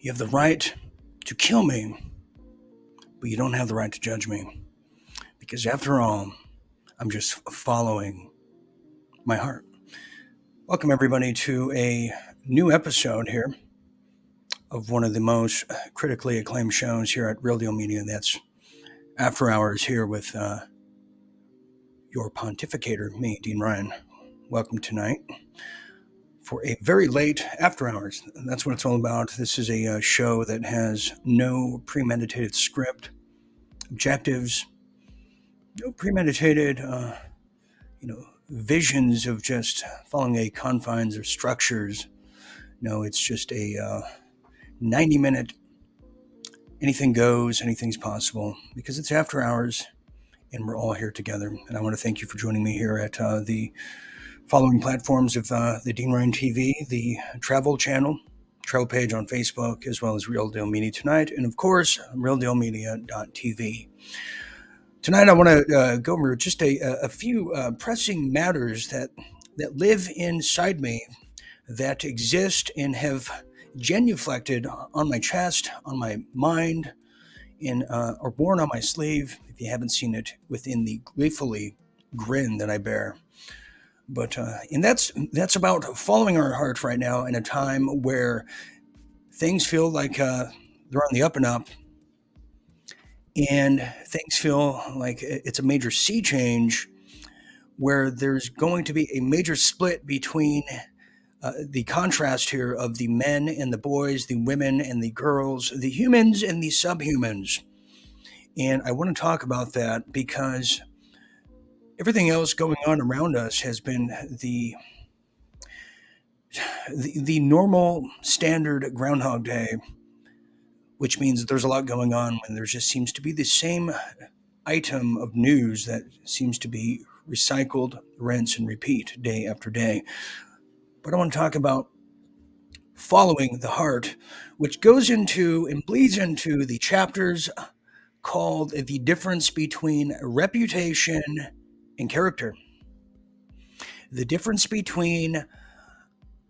You have the right to kill me, but you don't have the right to judge me. Because after all, I'm just following my heart. Welcome, everybody, to a new episode here of one of the most critically acclaimed shows here at Real Deal Media. That's After Hours here with your pontificator, me, Dean Ryan. Welcome tonight for a very late After Hours. That's what it's all about. This is a show that has no premeditated script, objectives, no premeditated, visions of just following a confines or structures. No, it's just a 90-minute, anything goes, anything's possible, because it's After Hours, and we're all here together. And I want to thank you for joining me here at the following platforms of the Dean Ryan TV, the travel channel, travel page on Facebook, as well as Real Deal Media Tonight, and of course, realdealmedia.tv. Tonight, I want to go over just a few pressing matters that live inside me, that exist and have genuflected on my chest, on my mind, and are worn on my sleeve, if you haven't seen it, within the gleefully grin that I bear. But and that's about following our heart right now in a time where things feel like they're on the up and up, and things feel like it's a major sea change, where there's going to be a major split between the contrast here of the men and the boys, the women and the girls, the humans and the subhumans. And I want to talk about that because everything else going on around us has been the normal standard Groundhog Day, which means that there's a lot going on when there just seems to be the same item of news that seems to be recycled, rinse, and repeat day after day. But I want to talk about following the heart, which goes into and bleeds into the chapters called The Difference Between Reputation and Character. The difference between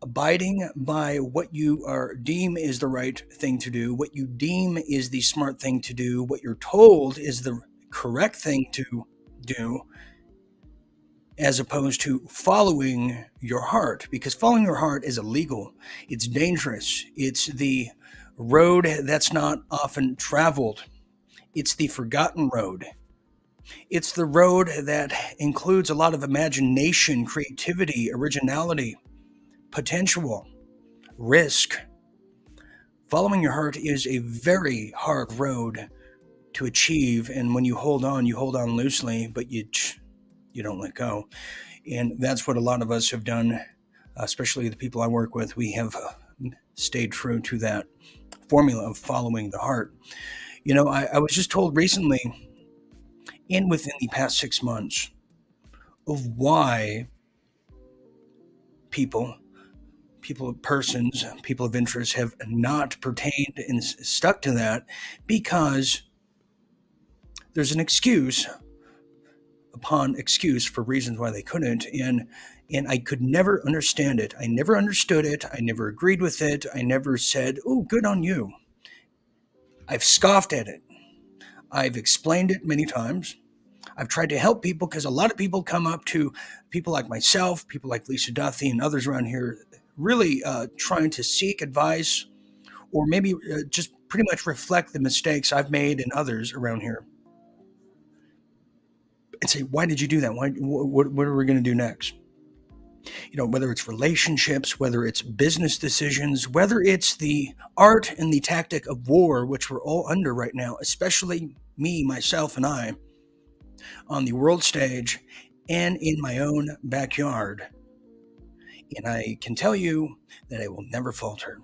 abiding by what you deem is the right thing to do, what you deem is the smart thing to do, what you're told is the correct thing to do, as opposed to following your heart. Because following your heart is illegal. It's dangerous. It's the road that's not often traveled. It's the forgotten road. It's the road that includes a lot of imagination, creativity, originality, potential, risk. Following your heart is a very hard road to achieve, and when you hold on loosely, but you don't let go. And that's what a lot of us have done, especially the people I work with. We have stayed true to that formula of following the heart. I was just told recently, and within the past 6 months, of why people of interest have not pertained and stuck to that, because there's an excuse upon excuse for reasons why they couldn't, and I could never understand it. I never understood it. I never agreed with it. I never said, "Oh, good on you." I've scoffed at it. I've explained it many times. I've tried to help people, because a lot of people come up to people like myself, people like Lisa Duthie and others around here, really trying to seek advice, or maybe just pretty much reflect the mistakes I've made and others around here, and say, why did you do that? What are we going to do next? Whether it's relationships, whether it's business decisions, whether it's the art and the tactic of war, which we're all under right now, especially me, myself, and I, on the world stage and in my own backyard. And I can tell you that I will never falter.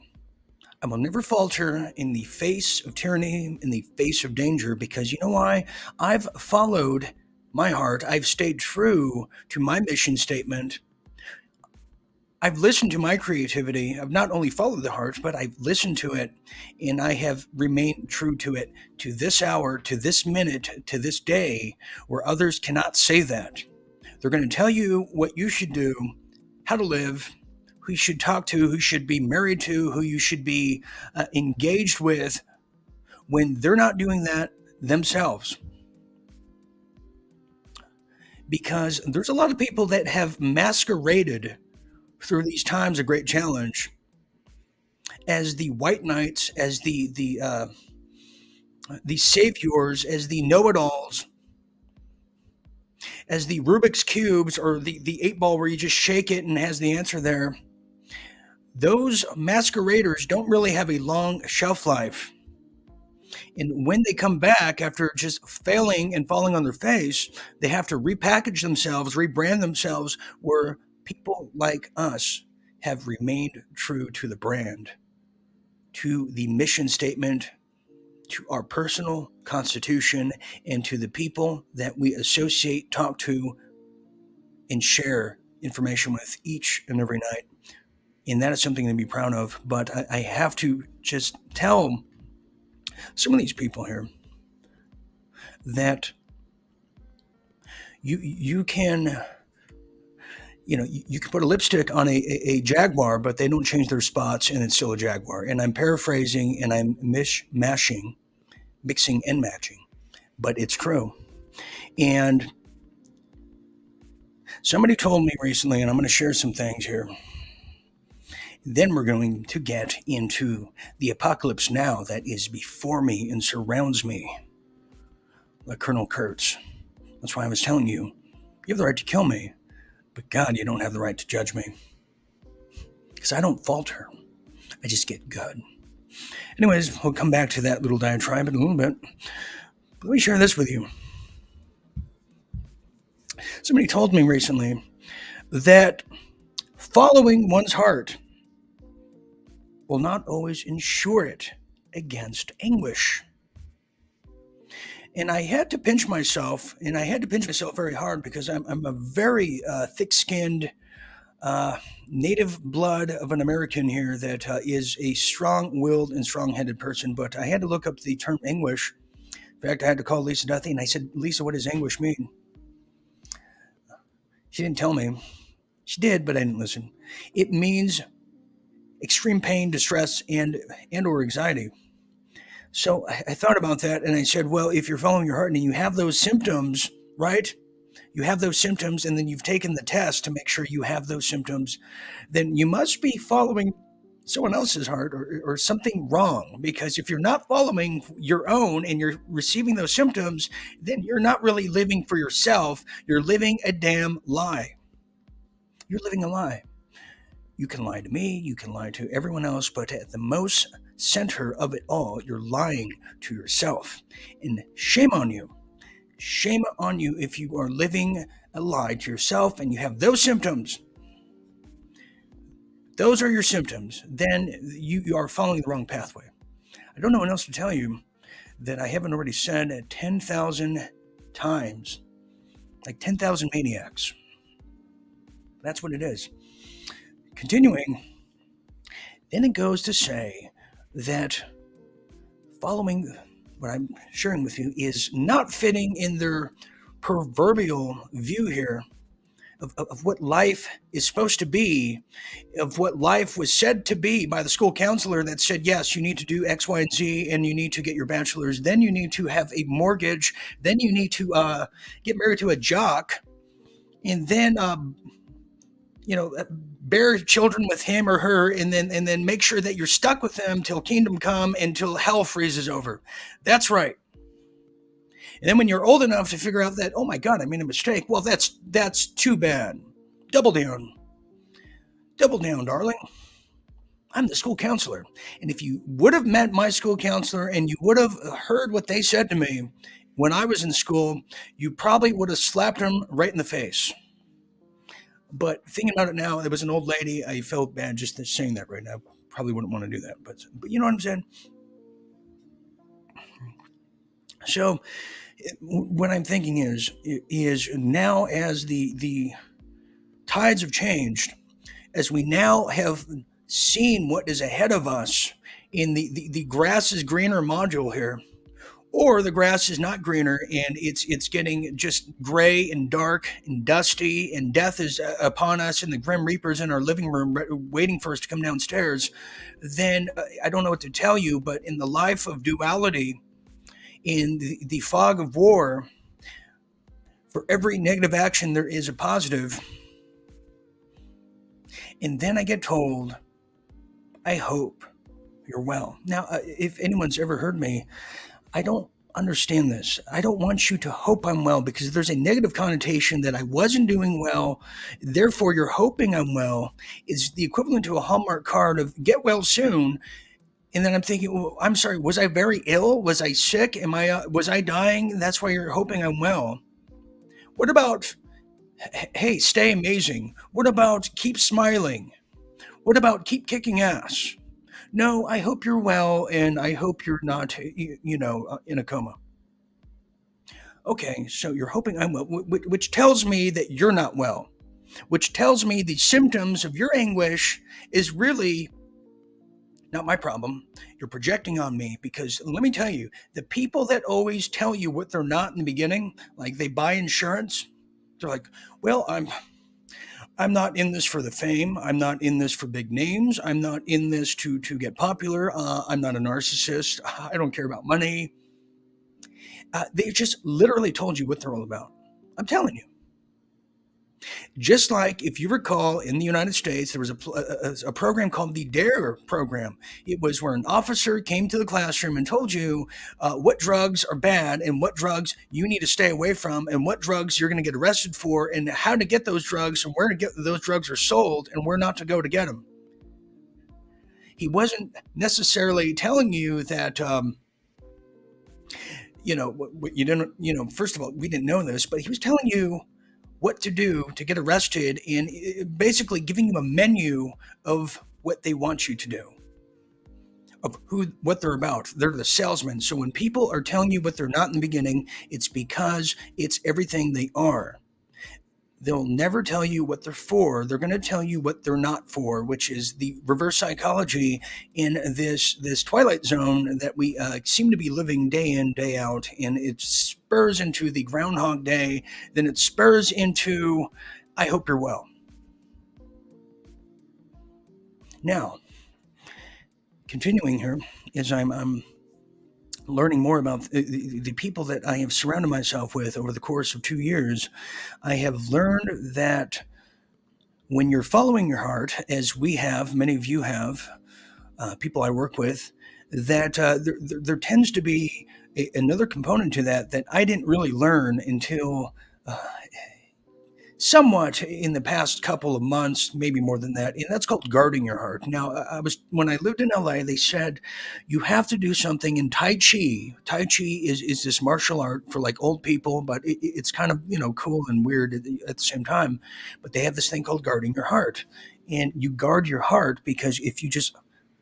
I will never falter in the face of tyranny, in the face of danger, because you know why? I've followed my heart. I've stayed true to my mission statement. I've listened to my creativity. I've not only followed the heart, but I've listened to it, and I have remained true to it to this hour, to this minute, to this day, where others cannot say that. They're going to tell you what you should do, how to live, who you should talk to, who you should be married to, who you should be engaged with, when they're not doing that themselves. Because there's a lot of people that have masqueraded through these times of great challenge as the white knights, as the saviors, as the know-it-alls, as the Rubik's cubes, or the eight ball where you just shake it and has the answer there. Those masqueraders don't really have a long shelf life. And when they come back after just failing and falling on their face, they have to repackage themselves, rebrand themselves, where people like us have remained true to the brand, to the mission statement, to our personal constitution, and to the people that we associate, talk to, and share information with each and every night. And that is something to be proud of. But I have to just tell some of these people here that you can, you can put a lipstick on a Jaguar, but they don't change their spots, and it's still a Jaguar. And I'm paraphrasing and I'm mixing and matching, but it's true. And somebody told me recently, and I'm going to share some things here. Then we're going to get into the apocalypse now that is before me and surrounds me, like Colonel Kurtz. That's why I was telling you, you have the right to kill me, but God, you don't have the right to judge me. Because I don't falter. I just get good. Anyways, we'll come back to that little diatribe in a little bit. But let me share this with you. Somebody told me recently that following one's heart will not always ensure it against anguish. And I had to pinch myself, and I had to pinch myself very hard, because I'm a very thick-skinned, native blood of an American here that is a strong-willed and strong-headed person. But I had to look up the term anguish. In fact, I had to call Lisa Duthie, and I said, Lisa, what does anguish mean? She didn't tell me. She did, but I didn't listen. It means extreme pain, distress, and or anxiety. So I thought about that, and I said, well, if you're following your heart and you have those symptoms, right? You have those symptoms, and then you've taken the test to make sure you have those symptoms, then you must be following someone else's heart, or something wrong. Because if you're not following your own and you're receiving those symptoms, then you're not really living for yourself. You're living a damn lie. You're living a lie. You can lie to me, you can lie to everyone else, but at the most center of it all, you're lying to yourself. And shame on you. Shame on you if you are living a lie to yourself and you have those symptoms. Those are your symptoms. Then you are following the wrong pathway. I don't know what else to tell you that I haven't already said 10,000 times. Like 10,000 maniacs. That's what it is. Continuing, then it goes to say that following what I'm sharing with you is not fitting in their proverbial view here of what life is supposed to be, of what life was said to be by the school counselor that said, yes, you need to do X, Y, and Z, and you need to get your bachelor's, then you need to have a mortgage, then you need to get married to a jock, and then bear children with him or her, and then make sure that you're stuck with them till kingdom come, until hell freezes over. That's right. And then when you're old enough to figure out that, oh my God, I made a mistake, well, that's too bad. Double down. Double down, darling. I'm the school counselor. And if you would have met my school counselor and you would have heard what they said to me when I was in school, you probably would have slapped them right in the face. But thinking about it now, it was an old lady. I felt bad just saying that right now. Probably wouldn't want to do that, but you know what I'm saying? So what I'm thinking is now, as the tides have changed, as we now have seen what is ahead of us in the grass is greener module here, or the grass is not greener and it's getting just gray and dark and dusty, and death is upon us, and the grim reaper's in our living room waiting for us to come downstairs, then I don't know what to tell you. But in the life of duality, in the fog of war, for every negative action there is a positive. And then I get told, I hope you're well. Now, if anyone's ever heard me, I don't understand this. I don't want you to hope I'm well, because there's a negative connotation that I wasn't doing well. Therefore, you're hoping I'm well is the equivalent to a Hallmark card of get well soon. And then I'm thinking, well, I'm sorry, was I very ill? Was I sick? Was I dying? That's why you're hoping I'm well. What about, hey, stay amazing? What about keep smiling? What about keep kicking ass? No, I hope you're well, and I hope you're not, in a coma. Okay, so you're hoping I'm well, which tells me that you're not well, which tells me the symptoms of your anguish is really not my problem. You're projecting on me, because let me tell you, the people that always tell you what they're not in the beginning, like they buy insurance, they're like, well, I'm not in this for the fame. I'm not in this for big names. I'm not in this to get popular. I'm not a narcissist. I don't care about money. They just literally told you what they're all about. I'm telling you. Just like, if you recall, in the United States, there was a program called the DARE program. It was where an officer came to the classroom and told you what drugs are bad and what drugs you need to stay away from, and what drugs you're going to get arrested for, and how to get those drugs, and where to get those drugs are sold, and where not to go to get them. He wasn't necessarily telling you that, what you didn't, first of all, we didn't know this, but he was telling you what to do to get arrested, and basically giving you a menu of what they want you to do, of what they're about. They're the salesman. So when people are telling you what they're not in the beginning, it's because it's everything they are. They'll never tell you what they're for. They're going to tell you what they're not for, which is the reverse psychology in this twilight zone that we seem to be living day in, day out. And it spurs into the Groundhog Day. Then it spurs into, I hope you're well. Now, continuing here, as I'm learning more about the people that I have surrounded myself with over the course of 2 years, I have learned that when you're following your heart, as we have, many of you have, people I work with, that there tends to be another component to that I didn't really learn until somewhat in the past couple of months, maybe more than that, and that's called guarding your heart. Now, when I lived in LA, they said you have to do something in Tai Chi. Tai Chi is this martial art for like old people, but it's kind of cool and weird at the same time. But they have this thing called guarding your heart, and you guard your heart because if you just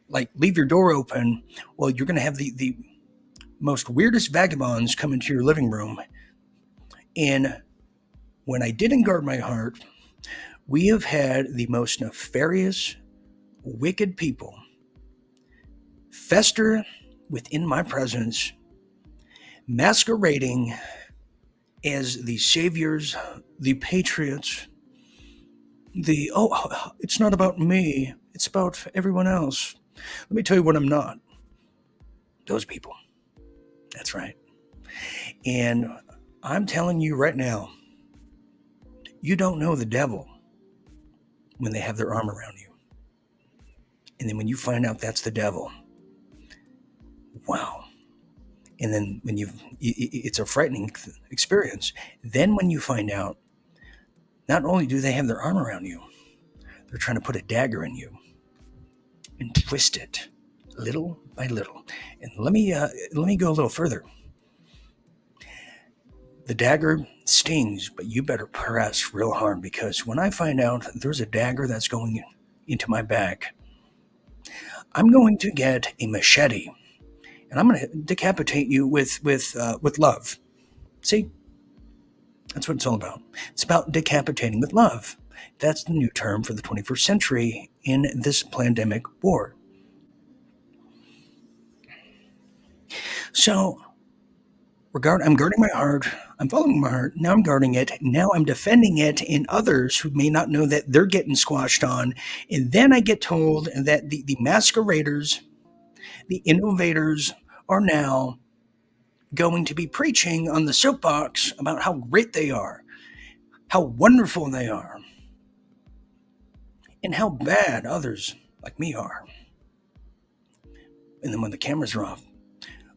like leave your door open, well, you're going to have the most weirdest vagabonds come into your living room. And when I didn't guard my heart, we have had the most nefarious, wicked people fester within my presence, masquerading as the saviors, the patriots, it's not about me, it's about everyone else. Let me tell you what I'm not. Those people. That's right. And I'm telling you right now, you don't know the devil when they have their arm around you. And then when you find out that's the devil, wow. And then when it's a frightening experience. Then when you find out, not only do they have their arm around you, they're trying to put a dagger in you and twist it little by little. And let me go a little further. The dagger stings, but you better press real hard, because when I find out there's a dagger that's going into my back, I'm going to get a machete, and I'm going to decapitate you with love. See? That's what it's all about. It's about decapitating with love. That's the new term for the 21st century in this pandemic war. So, I'm guarding my heart. I'm following my heart. Now I'm guarding it. Now I'm defending it in others who may not know that they're getting squashed on. And then I get told that the masqueraders, the innovators, are now going to be preaching on the soapbox about how great they are, how wonderful they are, and how bad others like me are. And then when the cameras are off,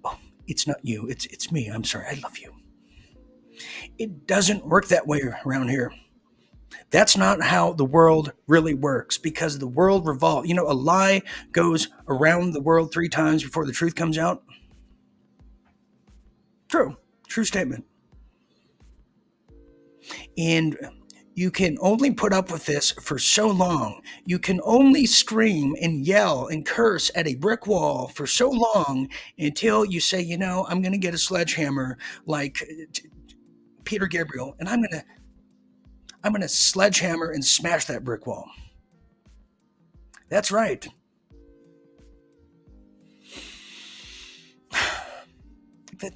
oh, it's not you, it's me. I'm sorry, I love you. It doesn't work that way around here. That's not how the world really works because the world revolves. You know, a lie goes around the world 3 times before the truth comes out. True statement. And you can only put up with this for so long. You can only scream and yell and curse at a brick wall for so long until you say, you know, I'm going to get a sledgehammer like Peter Gabriel, and I'm going to sledgehammer and smash that brick wall. That's right.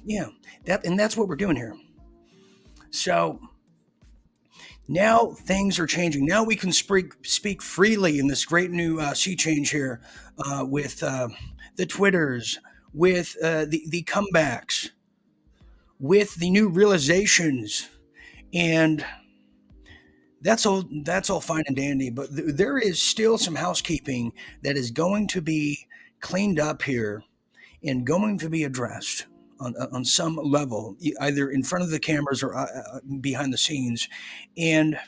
And that's what we're doing here. So now things are changing. Now we can speak freely in this great new sea change here with the Twitters, with the comebacks, with the new realizations, and that's all fine and dandy. But there is still some housekeeping that is going to be cleaned up here and going to be addressed on some level, either in front of the cameras or behind the scenes. And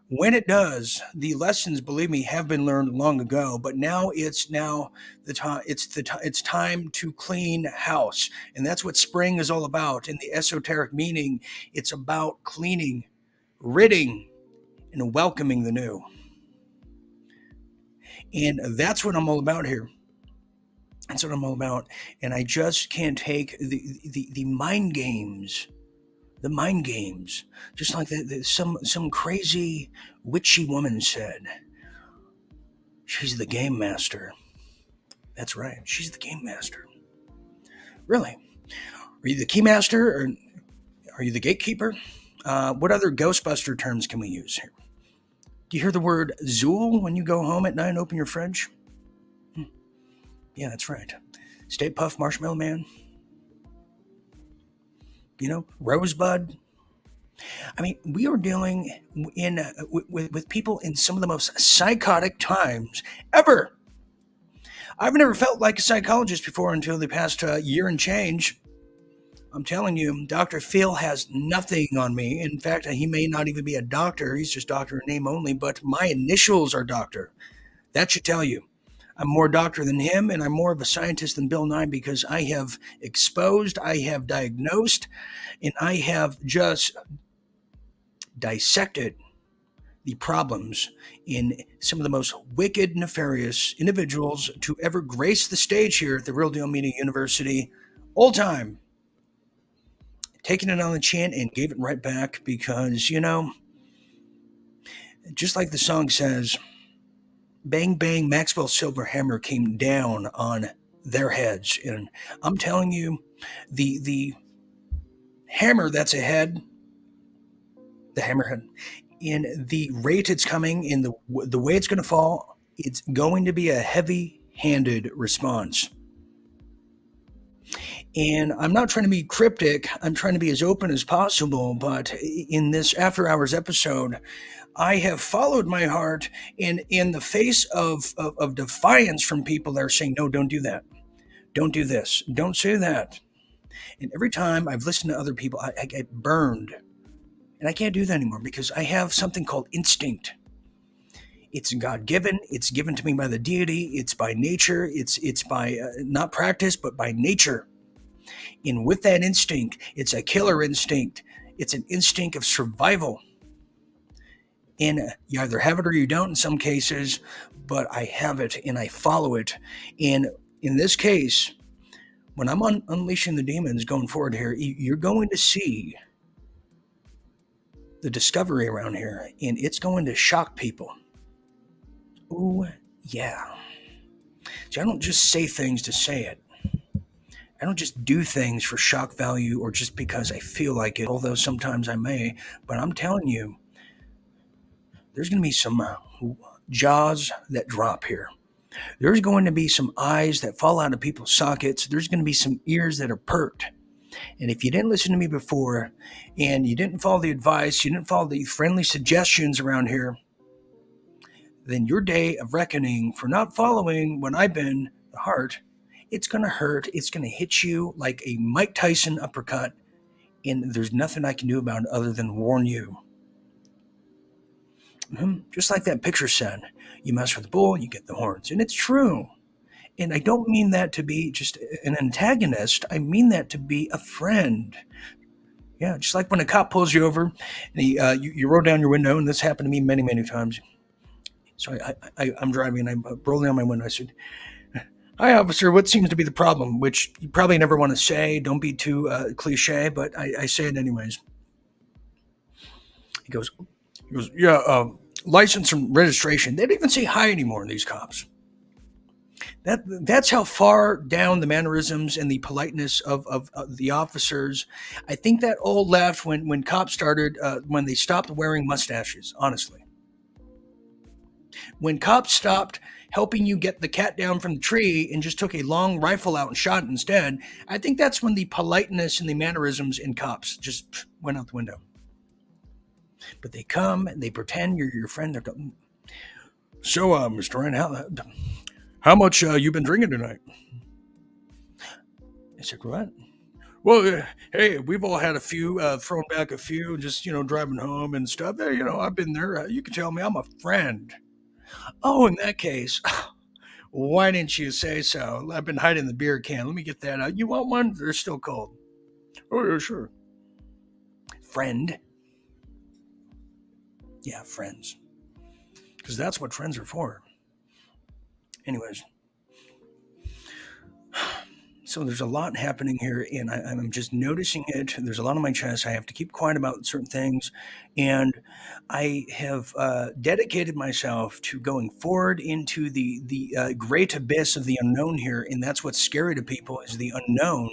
when it does, the lessons, believe me, have been learned long ago. But now the time. It's time to clean house, and that's what spring is all about. In the esoteric meaning, it's about cleaning, ridding, and welcoming the new. And that's what I'm all about here. That's what I'm all about. And I just can't take the mind games. The mind games. Just like some crazy witchy woman said. She's the game master. That's right. She's the game master. Really? Are you the key master or are you the gatekeeper? What other Ghostbuster terms can we use here? Do you hear the word Zool when you go home at night and open your fridge? Yeah, that's right. Stay Puft Marshmallow Man. You know, Rosebud. I mean, we are dealing with people in some of the most psychotic times ever. I've never felt like a psychologist before until the past year and change. I'm telling you, Dr. Phil has nothing on me. In fact, he may not even be a doctor. He's just doctor in name only, but my initials are doctor. That should tell you. I'm more doctor than him, and I'm more of a scientist than Bill Nye because I have exposed, I have diagnosed, and I have just dissected the problems in some of the most wicked, nefarious individuals to ever grace the stage here at the Real Deal Media University. Old time. Taking it on the chin and gave it right back because, you know, just like the song says, bang, bang, Maxwell Silver Hammer came down on their heads. And I'm telling you, the hammer that's ahead, the hammerhead, in the rate it's coming, in the way it's going to fall, it's going to be a heavy-handed response. And I'm not trying to be cryptic. I'm trying to be as open as possible. But in this After Hours episode, I have followed my heart in the face of defiance from people that are saying, no, don't do that. Don't do this. Don't say that. And every time I've listened to other people, I get burned. And I can't do that anymore because I have something called instinct. It's God-given. It's given to me by the deity. It's by nature. It's by not practice, but by nature. And with that instinct, it's a killer instinct. It's an instinct of survival. And you either have it or you don't in some cases, but I have it and I follow it. And in this case, when I'm unleashing the demons going forward here, you're going to see the discovery around here, and it's going to shock people. Ooh, yeah. See, I don't just say things to say it. I don't just do things for shock value or just because I feel like it, although sometimes I may. But I'm telling you, there's going to be some jaws that drop here. There's going to be some eyes that fall out of people's sockets. There's going to be some ears that are perked. And if you didn't listen to me before and you didn't follow the advice, you didn't follow the friendly suggestions around here, then your day of reckoning for not following what I've been, the heart, it's going to hurt. It's going to hit you like a Mike Tyson uppercut. And there's nothing I can do about it other than warn you. Just like that picture said, you mess with the bull, you get the horns. And it's true. And I don't mean that to be just an antagonist. I mean that to be a friend. Yeah, just like when a cop pulls you over and you roll down your window, and this happened to me many, many times. So I'm driving and I'm rolling down my window. I said, "Hi, officer, what seems to be the problem?" Which you probably never want to say. Don't be too cliche, but I say it anyways. He goes, "Yeah, license and registration." They don't even say hi anymore, these cops. That's how far down the mannerisms and the politeness of the officers. I think that all left when cops started when they stopped wearing mustaches. Honestly, when cops stopped helping you get the cat down from the tree and just took a long rifle out and shot it instead, I think that's when the politeness and the mannerisms in cops just went out the window. But they come and they pretend you're your friend. They're going, "So, Mr. Ryan, how much you been drinking tonight?" I said, "What?" "Well, hey, we've all had a few, thrown back a few, just, driving home and stuff. I've been there. You can tell me I'm a friend." "Oh, in that case, why didn't you say so? I've been hiding the beer can. Let me get that out. You want one? They're still cold." "Oh, yeah, sure." Friend. Yeah, friends. Because that's what friends are for. Anyways. So there's a lot happening here, and I'm just noticing it. There's a lot on my chest. I have to keep quiet about certain things, and I have dedicated myself to going forward into the great abyss of the unknown here, and that's what's scary to people is the unknown.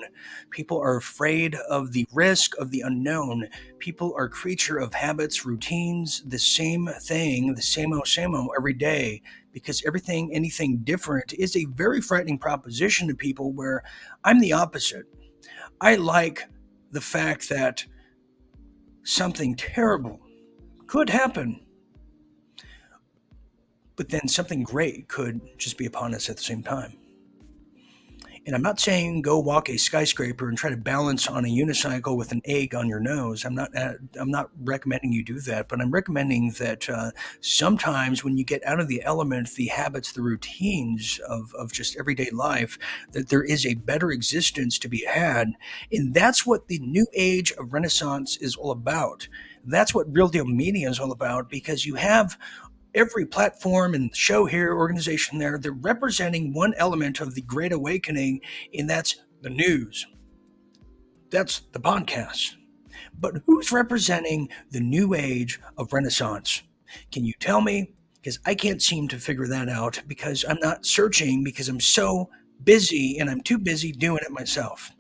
People are afraid of the risk of the unknown. People are creature of habits, routines, the same thing, the same old every day. Because anything different is a very frightening proposition to people where I'm the opposite. I like the fact that something terrible could happen, but then something great could just be upon us at the same time. And I'm not saying go walk a skyscraper and try to balance on a unicycle with an egg on your nose. I'm not recommending you do that, but I'm recommending that sometimes when you get out of the element, the habits, the routines of just everyday life, that there is a better existence to be had. And that's what the new age of Renaissance is all about. That's what Real Deal Media is all about because you have every platform and show here, organization there, they're representing one element of the Great Awakening, and that's the news. That's the podcast. But who's representing the new age of Renaissance? Can you tell me? Because I can't seem to figure that out because I'm not searching because I'm so busy and I'm too busy doing it myself.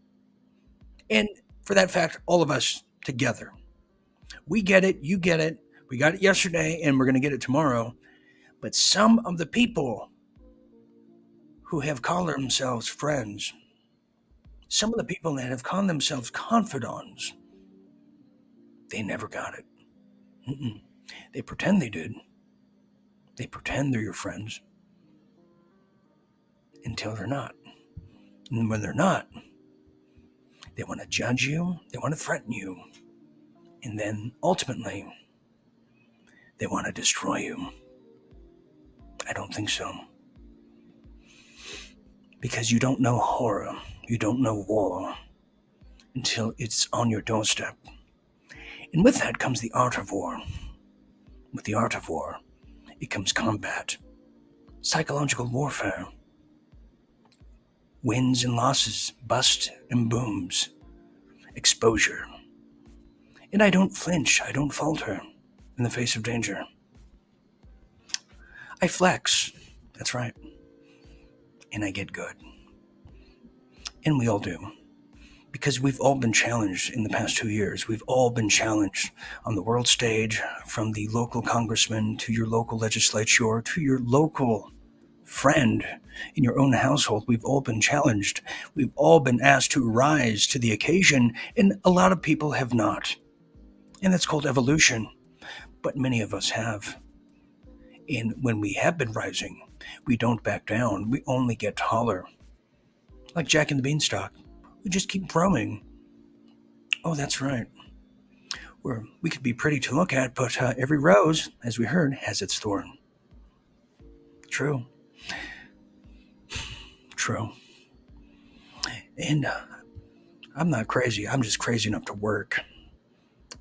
And for that fact, all of us together. We get it, you get it. We got it yesterday and we're going to get it tomorrow. But some of the people who have called themselves friends, some of the people that have called themselves confidants, they never got it. They pretend they did. They pretend they're your friends until they're not. And when they're not, they want to judge you, they want to threaten you, and then ultimately, they want to destroy you. I don't think so. Because you don't know horror, you don't know war until it's on your doorstep. And with that comes the art of war. With the art of war, it comes combat, psychological warfare, wins and losses, bust and booms, exposure. And I don't flinch, I don't falter in the face of danger. I flex, that's right, and I get good. And we all do. Because we've all been challenged in the past 2 years. We've all been challenged on the world stage, from the local congressman to your local legislature to your local friend in your own household. We've all been challenged. We've all been asked to rise to the occasion, and a lot of people have not. And that's called evolution. But many of us have. And when we have been rising, we don't back down. We only get taller. Like Jack and the Beanstalk. We just keep growing. Oh, that's right. We could be pretty to look at, but every rose, as we heard, has its thorn. True. True. And I'm not crazy. I'm just crazy enough to work.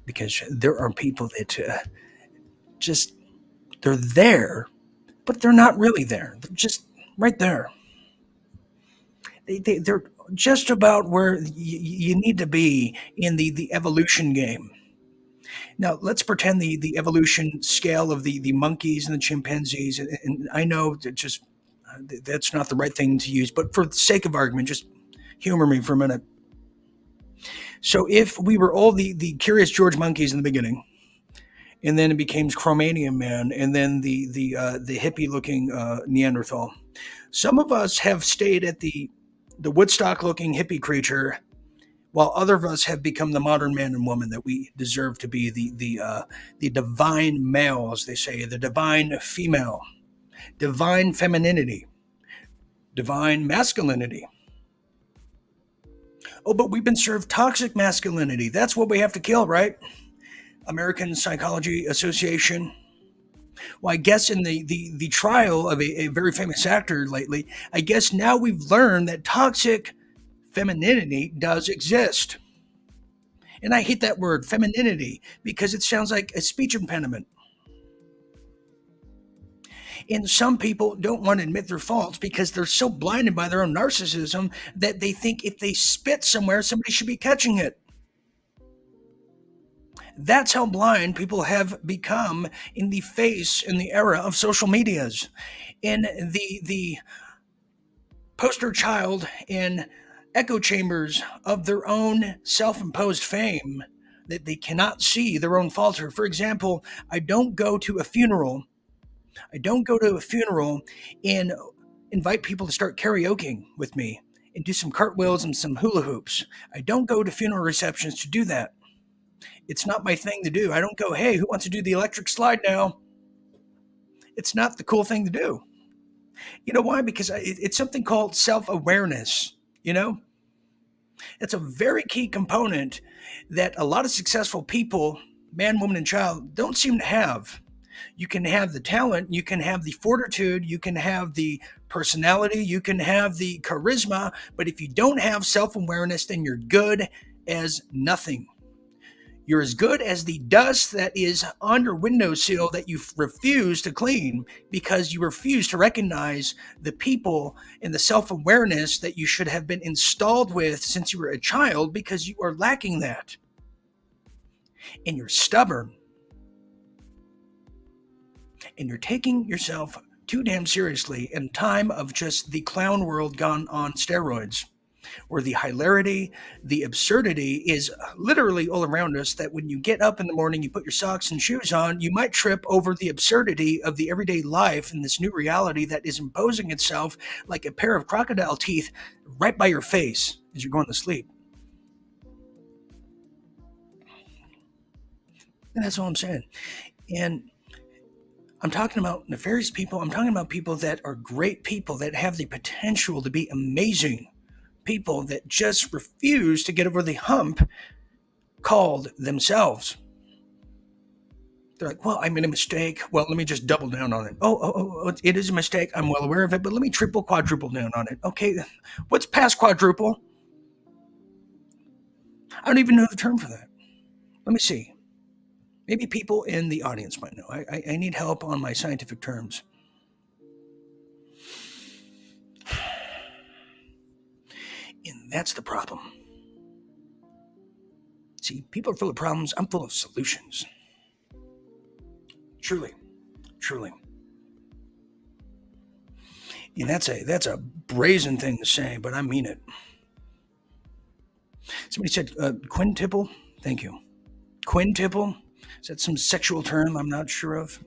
Because there are people that just, they're there, but they're not really there. They're just right there. They're just about where you need to be in the evolution game. Now, let's pretend the evolution scale of the monkeys and the chimpanzees, and I know that just that's not the right thing to use, but for the sake of argument, just humor me for a minute. So, if we were all the Curious George monkeys in the beginning, and then it became Cro-Magnon man, and then the hippie looking Neanderthal, some of us have stayed at the Woodstock looking hippie creature, while other of us have become the modern man and woman that we deserve to be, the divine male, as they say, the divine female, divine femininity, divine masculinity. Oh, but we've been served toxic masculinity. That's what we have to kill, right? American Psychology Association. Well, I guess in the trial of a very famous actor lately, I guess now we've learned that toxic femininity does exist. And I hate that word, femininity, because it sounds like a speech impediment. And some people don't want to admit their faults because they're so blinded by their own narcissism that they think if they spit somewhere, somebody should be catching it. That's how blind people have become in the face in the era of social medias. In the poster child in echo chambers of their own self-imposed fame that they cannot see their own falter. For example, I don't go to a funeral. I don't go to a funeral and invite people to start karaokeing with me and do some cartwheels and some hula hoops. I don't go to funeral receptions to do that. It's not my thing to do. I don't go, hey, who wants to do the electric slide now? It's not the cool thing to do. You know why? Because it's something called self awareness. You know, it's a very key component that a lot of successful people, man, woman, and child, don't seem to have. You can have the talent, you can have the fortitude, you can have the personality, you can have the charisma, but if you don't have self awareness, then you're good as nothing. You're as good as the dust that is on your windowsill that you refuse to clean because you refuse to recognize the people and the self awareness that you should have been installed with since you were a child because you are lacking that. And you're stubborn. And you're taking yourself too damn seriously in time of just the clown world gone on steroids, where the hilarity, the absurdity is literally all around us, that when you get up in the morning, you put your socks and shoes on, you might trip over the absurdity of the everyday life in this new reality that is imposing itself like a pair of crocodile teeth right by your face as you're going to sleep. And that's all I'm saying. And I'm talking about nefarious people. I'm talking about people that are great people that have the potential to be amazing people that just refuse to get over the hump called themselves. They're like, well, I made a mistake. Well, let me just double down on it. Oh, it is a mistake. I'm well aware of it, but let me triple, quadruple down on it. Okay, what's past quadruple? I don't even know the term for that. Let me see. Maybe people in the audience might know. I need help on my scientific terms. And that's the problem. See, people are full of problems. I'm full of solutions. Truly. And that's a brazen thing to say, but I mean it. Somebody said quintuple. Thank you. Quintuple. Is that some sexual term I'm not sure of?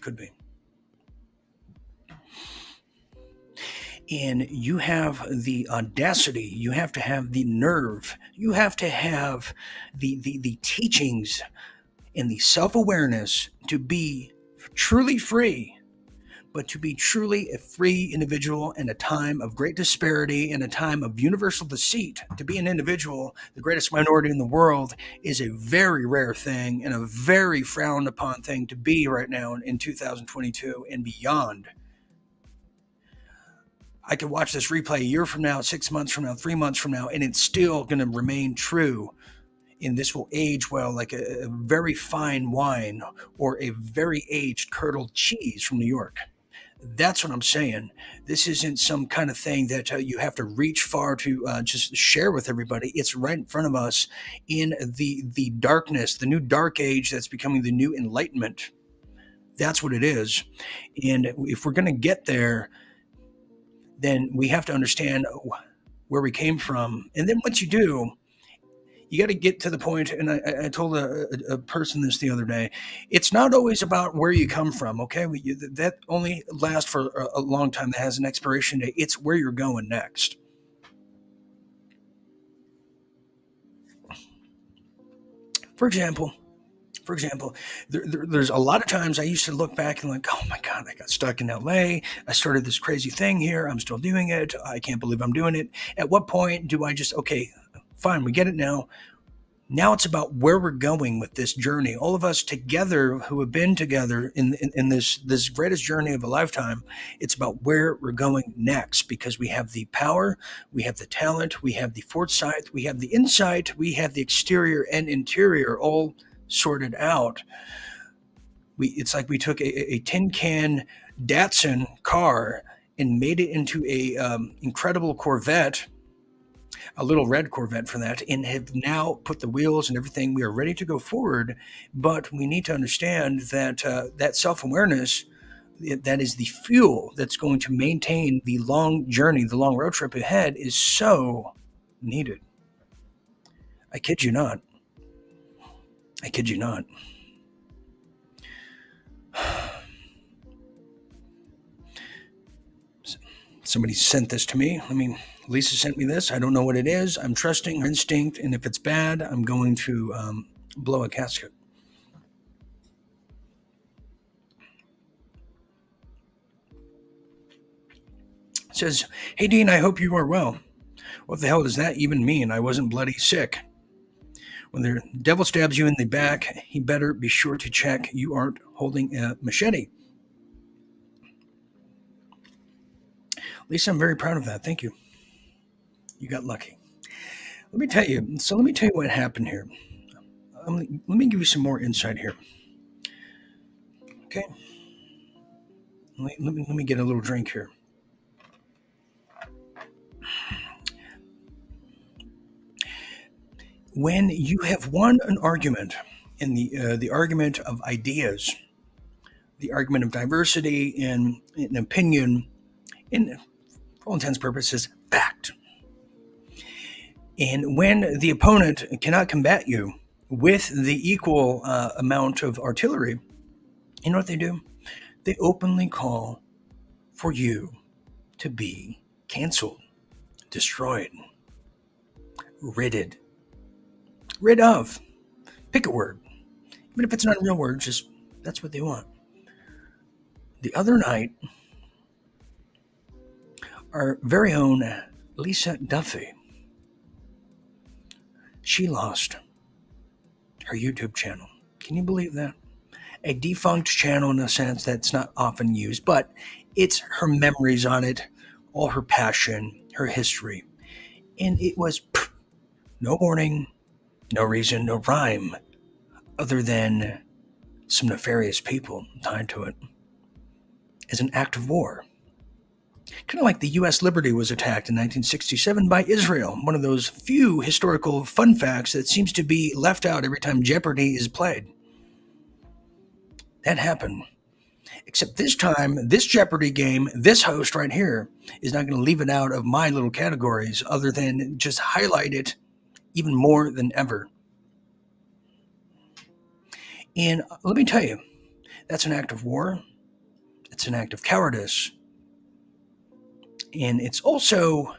Could be. And you have the audacity, you have to have the nerve, you have to have the teachings and the self-awareness to be truly free, but to be truly a free individual in a time of great disparity, in a time of universal deceit. To be an individual, the greatest minority in the world, is a very rare thing and a very frowned upon thing to be right now in 2022 and beyond. I could watch this replay a year from now, 6 months from now, 3 months from now, and it's still going to remain true. And this will age well like a very fine wine or a very aged curdled cheese from New York. That's what I'm saying. This isn't some kind of thing that you have to reach far to just share with everybody. It's right in front of us in the darkness, the new dark age that's becoming the new enlightenment. That's what it is. And if we're going to get there, then we have to understand where we came from. And then once you do, you got to get to the point, and I told a person this the other day, it's not always about where you come from, okay? That only lasts for a long time. That has an expiration date. It's where you're going next. For example, there's a lot of times I used to look back and like, oh my God, I got stuck in LA. I started this crazy thing here. I'm still doing it. I can't believe I'm doing it. At what point do I just, okay, fine, we get it now. Now it's about where we're going with this journey. All of us together who have been together in this greatest journey of a lifetime, it's about where we're going next, because we have the power, we have the talent, we have the foresight, we have the insight, we have the exterior and interior all sorted out. It's like we took a tin can Datsun car and made it into a incredible Corvette, a little red Corvette for that, and have now put the wheels and everything. We are ready to go forward, but we need to understand that that self-awareness, that is the fuel that's going to maintain the long journey, the long road trip ahead, is so needed. I kid you not. I kid you not. Somebody sent this to me. Lisa sent me this. I don't know what it is. I'm trusting her instinct, and if it's bad, I'm going to blow a casket. It says, "Hey Dean, I hope you are well. What the hell does that even mean? I wasn't bloody sick. When the devil stabs you in the back, he better be sure to check you aren't holding a machete." Lisa, I'm very proud of that. Thank you. You got lucky. Let me tell you what happened here. Let me give you some more insight here. Okay? Let me get a little drink here. When you have won an argument in the argument of ideas, the argument of diversity and an opinion, in for all intents and purposes, fact. And when the opponent cannot combat you with the equal amount of artillery, you know what they do? They openly call for you to be canceled, destroyed, rid of. Pick a word. Even if it's not a real word, just that's what they want. The other night, our very own Lisa Duffy, she lost her YouTube channel. Can you believe that? A defunct channel in a sense that's not often used, but it's her memories on it, all her passion, her history. And it was no warning, no reason, no rhyme, other than some nefarious people tied to it as an act of war. Kind of like the U.S. Liberty was attacked in 1967 by Israel, one of those few historical fun facts that seems to be left out every time Jeopardy is played. That happened. Except this time, this Jeopardy game, this host right here is not going to leave it out of my little categories other than just highlight it even more than ever. And let me tell you, that's an act of war. It's an act of cowardice. And it's also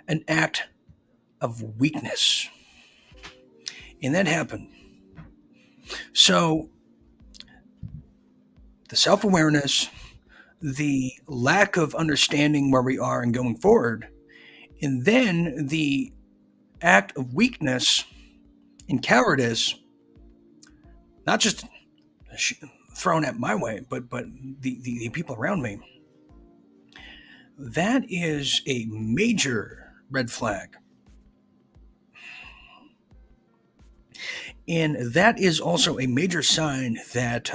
an act of weakness. And that happened. So the self-awareness, the lack of understanding where we are and going forward, and then the act of weakness and cowardice, not just thrown at my way, but the people around me. That is a major red flag. And that is also a major sign that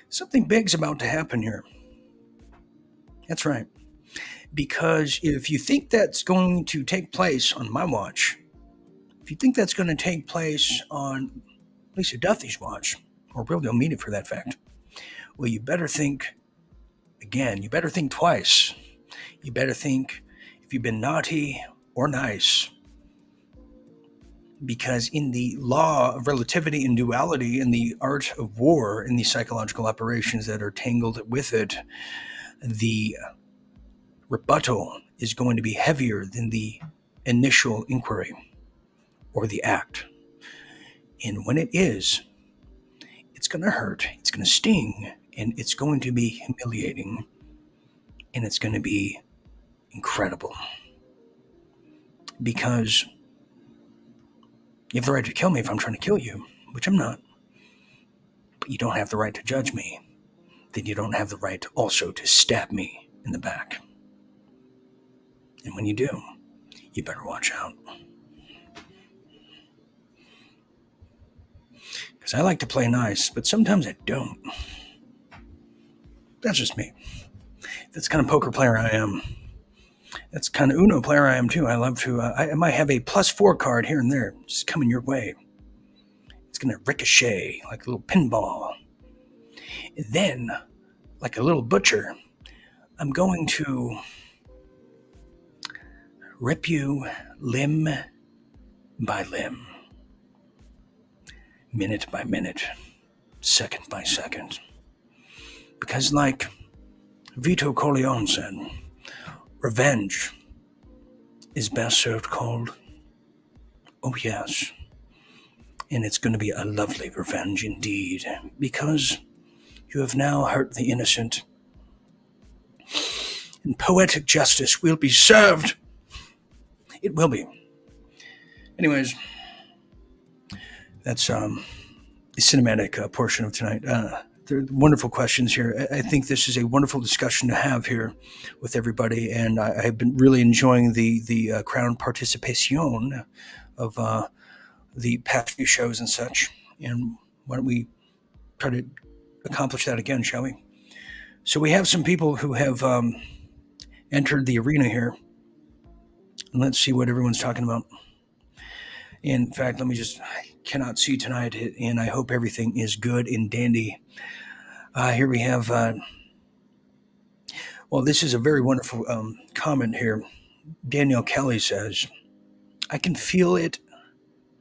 something big's about to happen here. That's right. Because if you think that's going to take place on my watch, if you think that's going to take place on Lisa Duffy's watch, or Bill Media for that fact, well, you better think again. You better think twice. You better think if you've been naughty or nice. Because in the law of relativity and duality, in the art of war, in the psychological operations that are tangled with it, the rebuttal is going to be heavier than the initial inquiry or the act. And when it is, it's going to hurt, it's going to sting, and it's going to be humiliating, and it's going to be incredible. Because you have the right to kill me if I'm trying to kill you, which I'm not. But you don't have the right to judge me. Then you don't have the right also to stab me in the back. And when you do, you better watch out. Because I like to play nice, but sometimes I don't. That's just me. That's the kind of poker player I am. That's the kind of Uno player I am too. I love to, I might have a +4 card here and there, just coming your way. It's going to ricochet like a little pinball. And then, like a little butcher, I'm going to rip you limb by limb, minute by minute, second by second. Because like Vito Corleone said, revenge is best served cold. Oh yes. And it's going to be a lovely revenge indeed, because you have now hurt the innocent. And poetic justice will be served. It will be. Anyways, that's the cinematic portion of tonight. There are wonderful questions here. I think this is a wonderful discussion to have here with everybody, and I've been really enjoying the crowd participation of the past few shows and such. And why don't we try to accomplish that again, shall we? So we have some people who have entered the arena here. And let's see what everyone's talking about. In fact, I cannot see tonight, and I hope everything is good and dandy. Here we have, well, this is a very wonderful comment here. Danielle Kelly says, I can feel it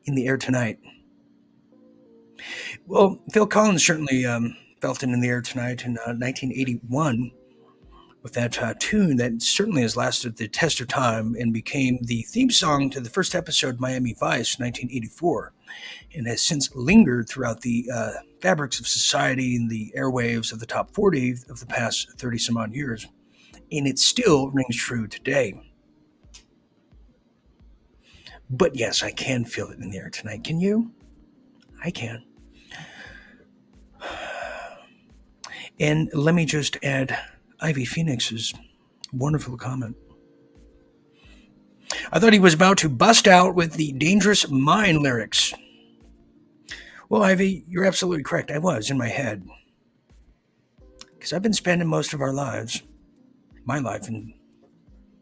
in the air tonight. Well, Phil Collins certainly felt it in the air tonight in 1981 with that tune that certainly has lasted the test of time and became the theme song to the first episode of Miami Vice, 1984, and has since lingered throughout the fabrics of society and the airwaves of the top 40 of the past 30-some-odd years, and it still rings true today. But yes, I can feel it in the air tonight. Can you? I can. And let me just add Ivy Phoenix's wonderful comment. I thought he was about to bust out with the Dangerous Mind lyrics. Well, Ivy, you're absolutely correct. I was in my head. Because I've been spending most of our lives, my life, in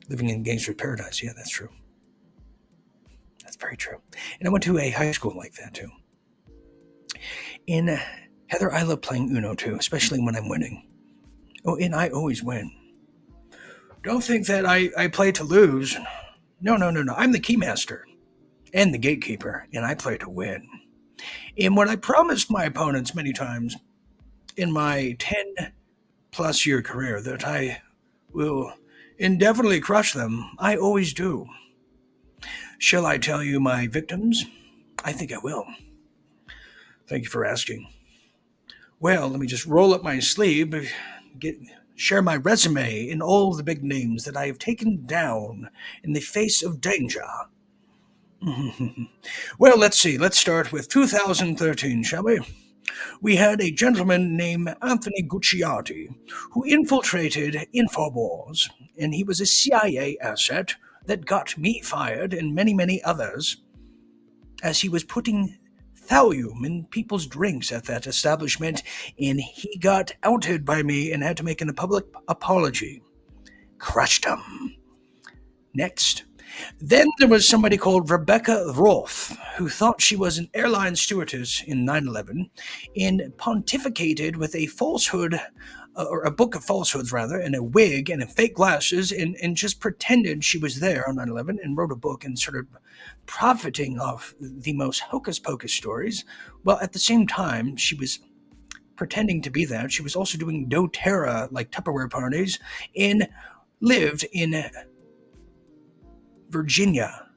living in Gangster's Paradise. Yeah, that's true. That's very true. And I went to a high school like that, too. And Heather, I love playing Uno too, especially when I'm winning. Oh, and I always win. Don't think that I play to lose. No, no, no, no. I'm the keymaster and the gatekeeper, and I play to win. And what I promised my opponents many times in my 10 plus year career that I will indefinitely crush them, I always do. Shall I tell you my victims? I think I will. Thank you for asking. Well, let me just roll up my sleeve, get share my resume and all the big names that I have taken down in the face of danger. Well, let's see. Let's start with 2013, shall we? We had a gentleman named Anthony Gucciati who infiltrated Infowars, and he was a CIA asset that got me fired and many, many others as he was putting thallium in people's drinks at that establishment, and he got outed by me and had to make a public apology. Crushed him. Next. Then there was somebody called Rebecca Roth, who thought she was an airline stewardess in 9/11 and pontificated with a falsehood, or a book of falsehoods rather, and a wig and a fake glasses, and just pretended she was there on 9/11 and wrote a book and started profiting off the most hocus pocus stories. Well, at the same time, she was pretending to be that. She was also doing doTERRA, like Tupperware parties, and lived in Virginia,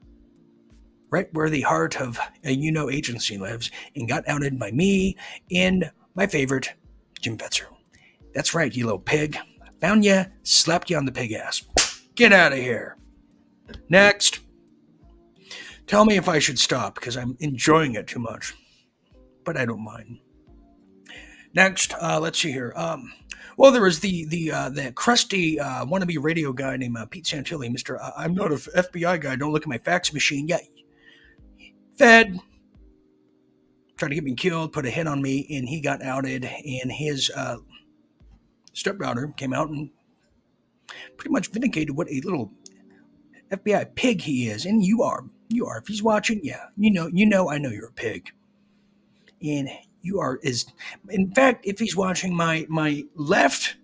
right where the heart of a agency lives, and got outed by me and my favorite, Jim Fetzer. That's right, you little pig. I found you, slapped you on the pig ass. Get out of here. Next. Tell me if I should stop, because I'm enjoying it too much. But I don't mind. Next, let's see here. Well, there was the crusty wannabe radio guy named Pete Santilli. Mister, I'm not a FBI guy. Don't look at my fax machine. Yeah, Fed tried to get me killed, put a hit on me, and he got outed. And his stepdaughter came out and pretty much vindicated what a little FBI pig he is. And you are. If he's watching, yeah, I know you're a pig. And you are is, in fact, if he's watching, my left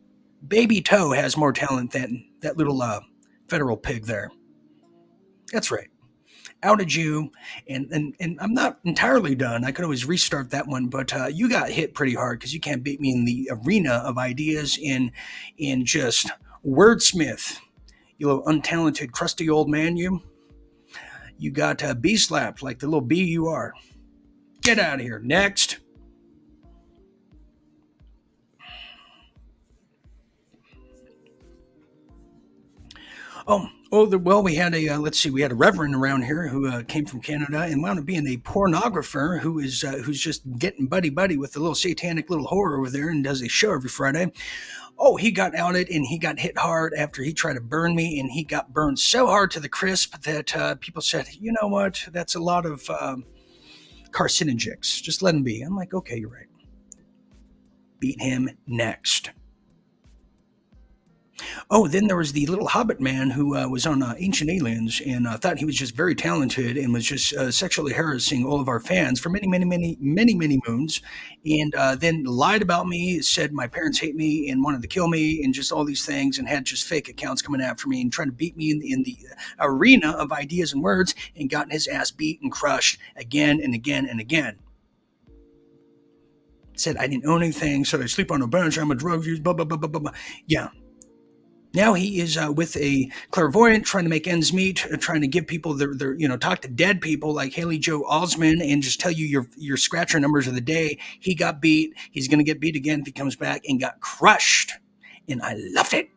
baby toe has more talent than that little federal pig there. That's right. Outed you, and I'm not entirely done. I could always restart that one, but you got hit pretty hard because you can't beat me in the arena of ideas in just wordsmith. You little untalented, crusty old man, you. You got bee slapped like the little bee you are. Get out of here. Next. Well, we had a let's see, we had a reverend around here who came from Canada and wound up being a pornographer who is who's just getting buddy buddy with the little satanic little whore over there and does a show every Friday. Oh, he got outed and he got hit hard after he tried to burn me, and he got burned so hard to the crisp that people said, you know what, that's a lot of carcinogens. Just let him be. I'm like, okay, you're right. Beat him next. Oh, then there was the little Hobbit man who was on Ancient Aliens and thought he was just very talented and was just sexually harassing all of our fans for many, many, many, many, many moons, and then lied about me, said my parents hate me and wanted to kill me, and just all these things, and had just fake accounts coming after me and trying to beat me in the arena of ideas and words, and gotten his ass beat and crushed again and again and again. Said I didn't own anything, said I sleep on a bench, I'm a drug user, blah, blah, blah, blah, blah. Yeah. Now he is with a clairvoyant, trying to make ends meet, trying to give people their talk to dead people like Haley Joe Osment and just tell you your scratcher numbers of the day. He got beat. He's going to get beat again if he comes back, and got crushed. And I loved it.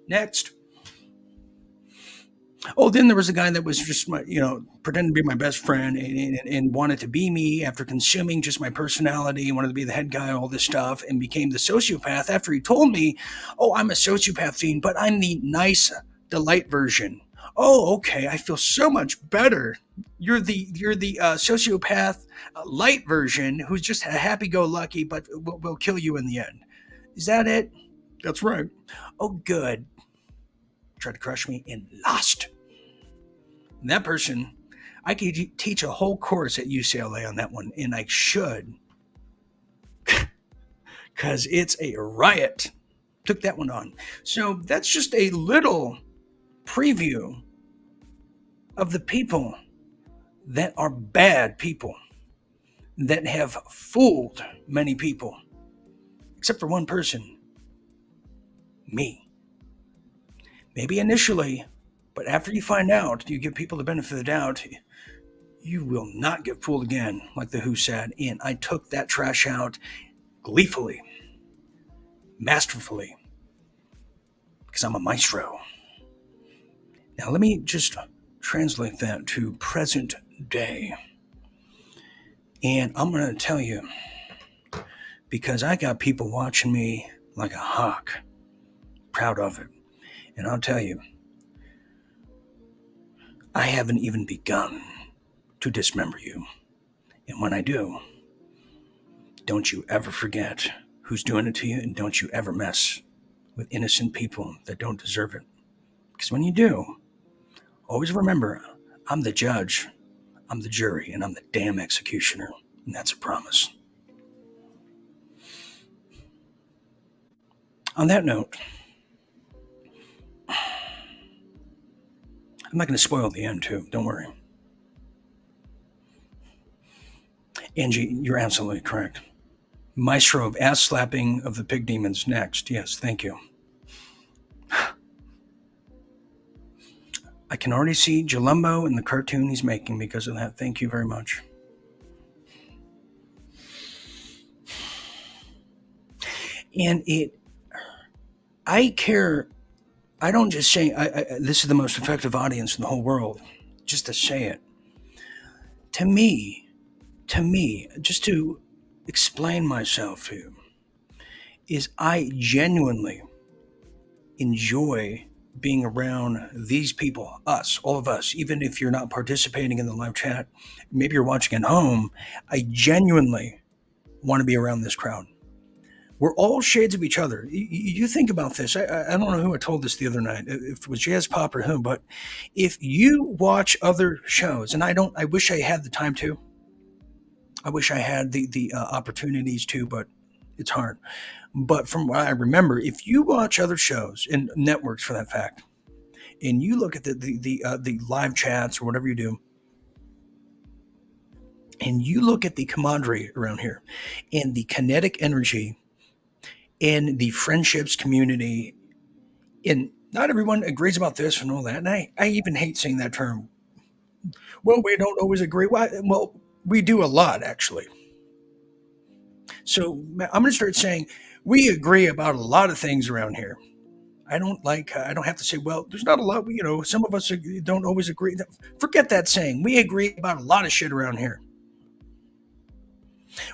Next. Oh, then there was a guy that was just pretending to be my best friend and wanted to be me after consuming just my personality, wanted to be the head guy, all this stuff, and became the sociopath after he told me, oh, I'm a sociopath fiend, but I'm the nice, delight version. Oh, okay, I feel so much better. You're the sociopath light version who's just a happy-go-lucky, but will kill you in the end. Is that it? That's right. Oh, good. Tried to crush me and lost. And that person, I could teach a whole course at UCLA on that one, and I should. because it's a riot. Took that one on. So that's just a little preview of the people that are bad people that have fooled many people, except for one person, me. Maybe initially, but after you find out, you give people the benefit of the doubt, you will not get fooled again, like The Who said. And I took that trash out gleefully, masterfully, because I'm a maestro. Now, let me just translate that to present day. And I'm going to tell you, because I got people watching me like a hawk, proud of it. And I'll tell you, I haven't even begun to dismember you. And when I do, don't you ever forget who's doing it to you, and don't you ever mess with innocent people that don't deserve it. Because when you do, always remember, I'm the judge, I'm the jury, and I'm the damn executioner. And that's a promise. On that note, I'm not going to spoil the end, too. Don't worry. Angie, you're absolutely correct. Maestro of ass slapping of the pig demons next. Yes, thank you. I can already see Jalumbo in the cartoon he's making because of that. Thank you very much. And I care. I don't just say this is the most effective audience in the whole world, just to say it. To me, just to explain myself to you, is I genuinely enjoy being around these people, us, all of us, even if you're not participating in the live chat, maybe you're watching at home. I genuinely want to be around this crowd. We're all shades of each other. You think about this. I don't know who I told this the other night, if it was Jazz Pop or who, but if you watch other shows, and I wish I had the time to. I wish I had the opportunities to, but it's hard. But from what I remember, if you watch other shows and networks, for that fact, and you look at the live chats or whatever you do, and you look at the camaraderie around here, and the kinetic energy, and the friendships community, and not everyone agrees about this and all that. And I even hate saying that term. Well, we don't always agree. Well, we do a lot, actually. So I'm going to start saying we agree about a lot of things around here. I don't have to say, well, there's not a lot, some of us don't always agree. Forget that saying. We agree about a lot of shit around here.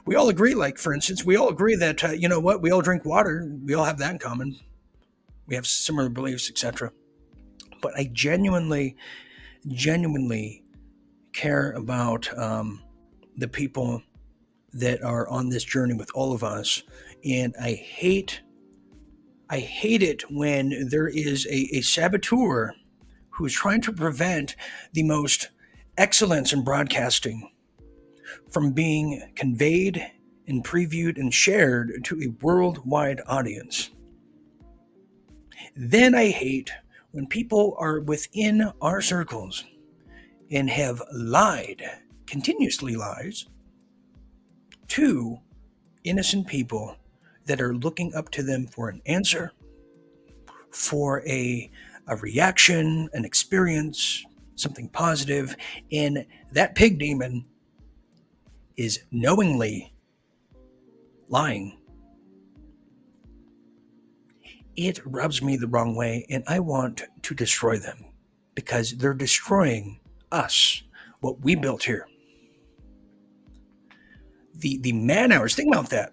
We all agree, like, for instance, we all agree that, you know what, we all drink water. We all have that in common. We have similar beliefs, etc. But I genuinely care about the people that are on this journey with all of us. And I hate it when there is a saboteur who is trying to prevent the most excellence in broadcasting from being conveyed and previewed and shared to a worldwide audience. Then I hate when people are within our circles and have lied, continuously lies, to innocent people that are looking up to them for an answer, for a reaction, an experience, something positive, and that pig demon is knowingly lying. It rubs me the wrong way, and I want to destroy them because they're destroying us, what we built here. The man hours, think about that.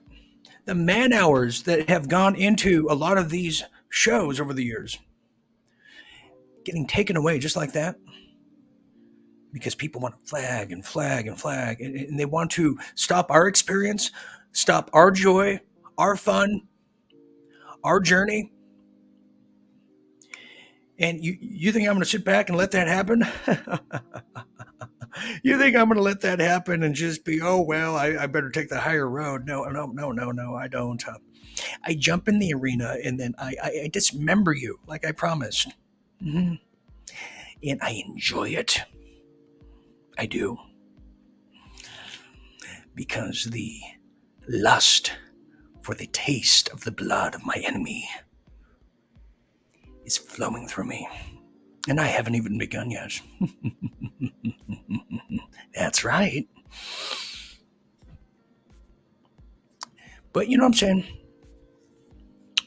The man hours that have gone into a lot of these shows over the years, getting taken away just like that, because people want to flag, and they want to stop our experience, stop our joy, our fun, our journey. And you think I'm going to sit back and let that happen? You think I'm going to let that happen and just be, oh, well, I better take the higher road? No, I don't. I jump in the arena and then I dismember you like I promised. Mhm. And I enjoy it. I do. Because the lust for the taste of the blood of my enemy is flowing through me. And I haven't even begun yet. That's right. But you know what I'm saying?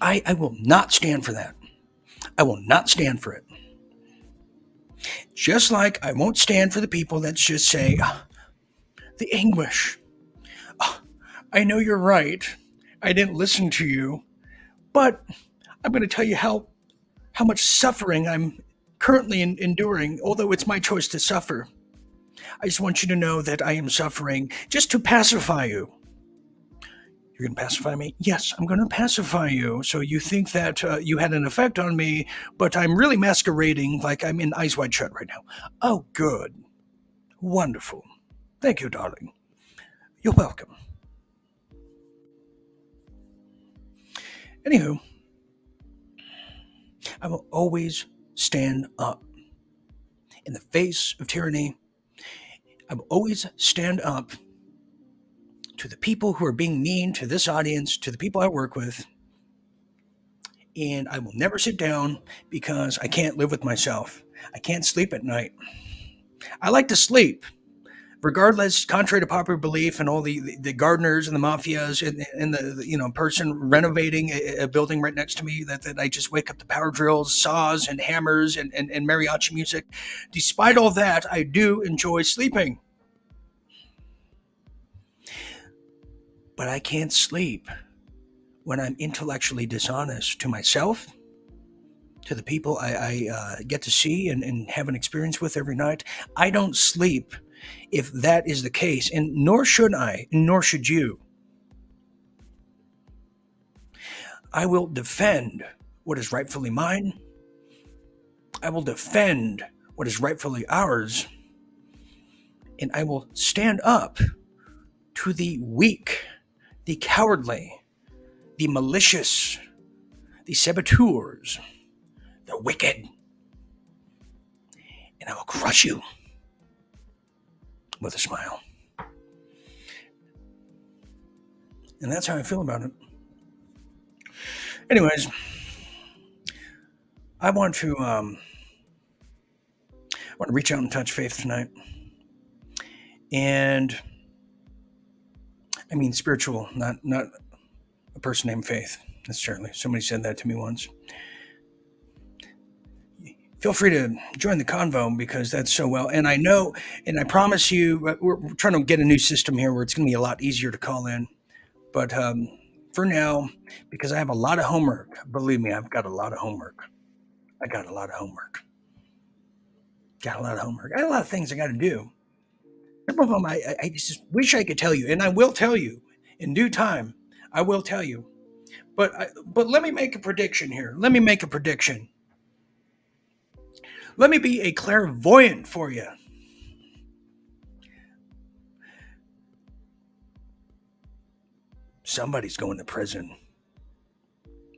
I will not stand for that. I will not stand for it. Just like I won't stand for the people that just say, the anguish. I know you're right. I didn't listen to you. But I'm going to tell you how much suffering I'm currently enduring, although it's my choice to suffer. I just want you to know that I am suffering just to pacify you. You're going to pacify me? Yes, I'm going to pacify you. So you think that you had an effect on me, but I'm really masquerading like I'm in Eyes Wide Shut right now. Oh, good. Wonderful. Thank you, darling. You're welcome. Anywho, I will always stand up in the face of tyranny. I will always stand up to the people who are being mean to this audience, to the people I work with. And I will never sit down because I can't live with myself. I can't sleep at night. I like to sleep, regardless, contrary to popular belief, and all the gardeners and the mafias and the person renovating a building right next to me that I just wake up to power drills, saws, and hammers and mariachi music. Despite all that, I do enjoy sleeping. But I can't sleep when I'm intellectually dishonest to myself, to the people I get to see and have an experience with every night. I don't sleep if that is the case, and nor should I, nor should you. I will defend what is rightfully mine. I will defend what is rightfully ours. And I will stand up to the weak, the cowardly, the malicious, the saboteurs, the wicked. And I will crush you with a smile. And that's how I feel about it. Anyways, I want to reach out and touch faith tonight. And I mean spiritual, not a person named Faith necessarily. Somebody said that to me once. Feel free to join the convo because that's so well. And I know, and I promise you, we're trying to get a new system here where it's going to be a lot easier to call in. But for now, because I have a lot of homework, believe me, I've got a lot of homework. I got a lot of homework. I got a lot of things I got to do. Some of them I just wish I could tell you, and I will tell you in due time. I will tell you. But let me make a prediction here. Let me make a prediction. Let me be a clairvoyant for you. Somebody's going to prison.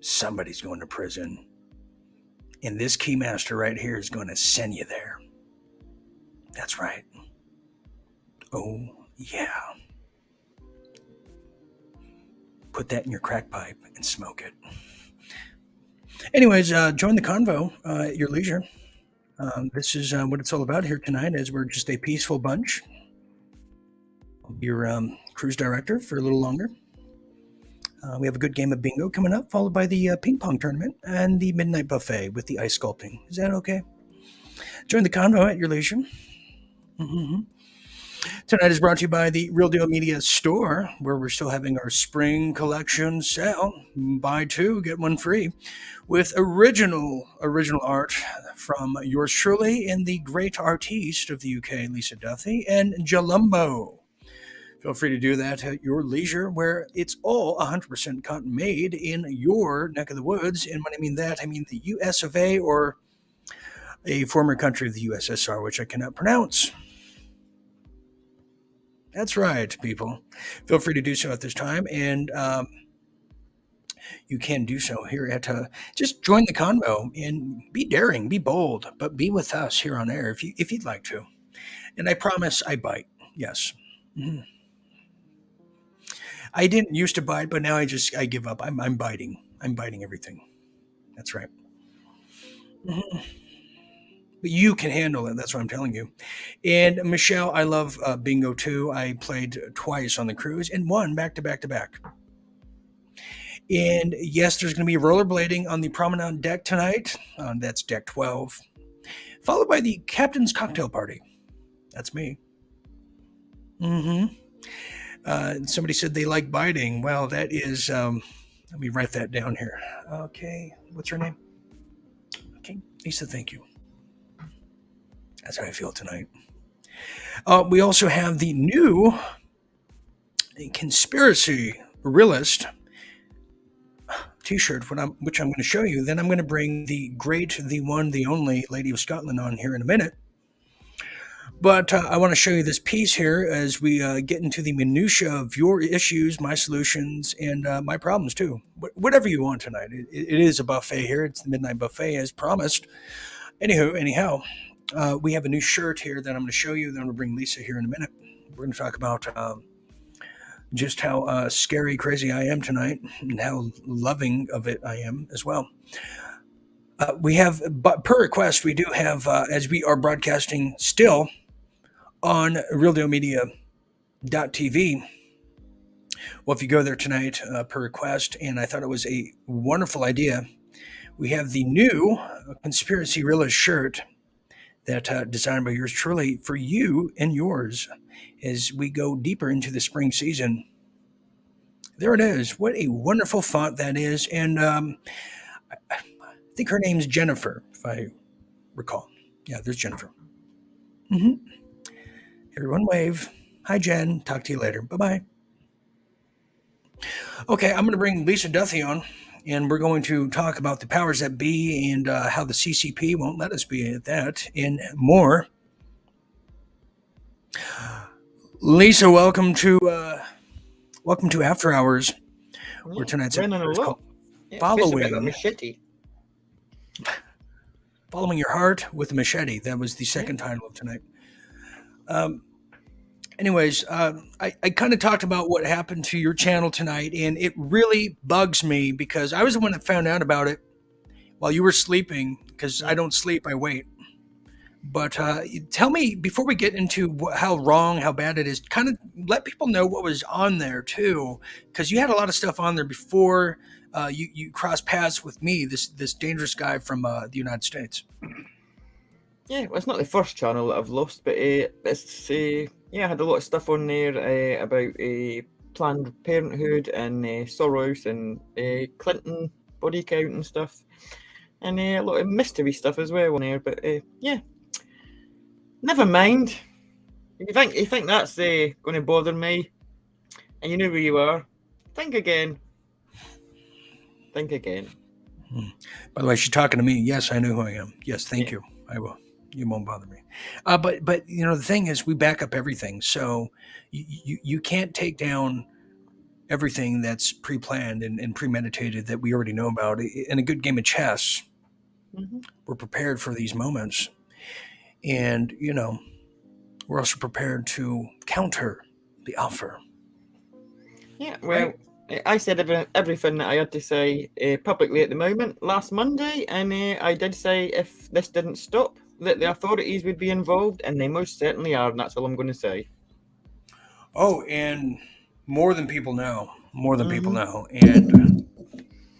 Somebody's going to prison. And this keymaster right here is going to send you there. That's right. Oh, yeah. Put that in your crack pipe and smoke it. Anyways, join the convo at your leisure. This is what it's all about here tonight, as we're just a peaceful bunch. I'll be your cruise director for a little longer. We have a good game of bingo coming up, followed by the ping pong tournament and the midnight buffet with the ice sculpting. Is that okay? Join the convo at your leisure. Mm-hmm. Tonight is brought to you by the Real Deal Media Store, where we're still having our spring collection sale. Buy two, get one free, with original art from yours truly and the great artiste of the UK, Lisa Duffy, and Jalumbo. Feel free to do that at your leisure, where it's all 100% cotton made in your neck of the woods. And when I mean that, I mean the US of A, or a former country of the USSR, which I cannot pronounce. That's right, people. Feel free to do so at this time. And you can do so here at just join the convo and be daring, be bold, but be with us here on air if you'd like to. And I promise I bite. Yes. Mhm. I didn't used to bite, but now I give up. I'm biting. I'm biting everything. That's right. Mhm. But you can handle it. That's what I'm telling you. And Michelle, I love bingo too. I played twice on the cruise and won back to back to back. And yes, there's going to be rollerblading on the promenade deck tonight. That's deck 12, followed by the captain's cocktail party. That's me. Mm-hmm. Somebody said they like biting. Well, that is. Let me write that down here. Okay, what's her name? Okay, Lisa. Thank you. That's how I feel tonight. We also have the new conspiracy realist T-shirt, which I'm going to show you. Then I'm going to bring the great, the one, the only Lady of Scotland on here in a minute. But I want to show you this piece here as we get into the minutia of your issues, my solutions, and my problems too. Whatever you want tonight. It is a buffet here. It's the midnight buffet as promised. Anyhow, we have a new shirt here that I'm going to show you. Then I'm going to bring Lisa here in a minute. We're going to talk about just how scary, crazy I am tonight, and how loving of it I am as well. We have, but per request, we do have, as we are broadcasting still on realdealmedia.tv. Well, if you go there tonight, per request, and I thought it was a wonderful idea, we have the new Conspiracy Realist shirt that designed by yours truly for you and yours as we go deeper into the spring season. There it is. What a wonderful font that is. And I think her name's Jennifer, if I recall. Yeah, there's Jennifer. Mm-hmm. Everyone wave. Hi, Jen. Talk to you later. Bye-bye. Okay, I'm going to bring Lisa Duthie on, and we're going to talk about the powers that be and how the CCP won't let us be at that and more. Lisa, welcome to After Hours, where tonight's episode is called Following Your Heart with a Machete. That was the second title of tonight. Anyways, I kind of talked about what happened to your channel tonight, and it really bugs me because I was the one that found out about it while you were sleeping, because I don't sleep, I wait. But tell me, before we get into how wrong, how bad it is, kind of let people know what was on there too, because you had a lot of stuff on there before you crossed paths with me, this dangerous guy from the United States. Yeah, well, it's not the first channel that I've lost, but it's I had a lot of stuff on there about Planned Parenthood and Soros and Clinton body count and stuff, and a lot of mystery stuff as well on there. But never mind. If you think that's going to bother me, and you know where you are, think again. Think again. By the way, she's talking to me. Yes, I know who I am. Yes, thank you. I will. You won't bother me. But you know, the thing is, we back up everything. So you can't take down everything that's pre-planned and premeditated that we already know about. In a good game of chess, we're prepared for these moments. And, you know, we're also prepared to counter the offer. Yeah, well, right? I said everything that I had to say publicly at the moment last Monday, and I did say if this didn't stop, that the authorities would be involved, and they most certainly are, and that's all I'm going to say. Oh, and more than people know. More than people know. And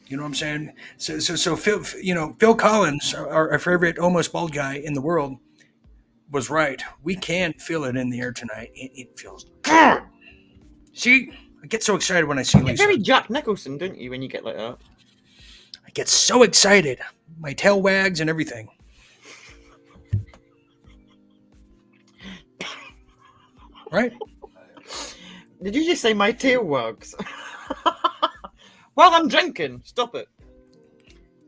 you know what I'm saying? So Phil Collins, our favorite almost bald guy in the world, was right. We can feel it in the air tonight. It feels good. See, I get so excited when I see Lisa. You're very Jack Nicholson, don't you, when you get like that? I get so excited. My tail wags and everything. Right? Did you just say my tail wags? While I'm drinking. Stop it.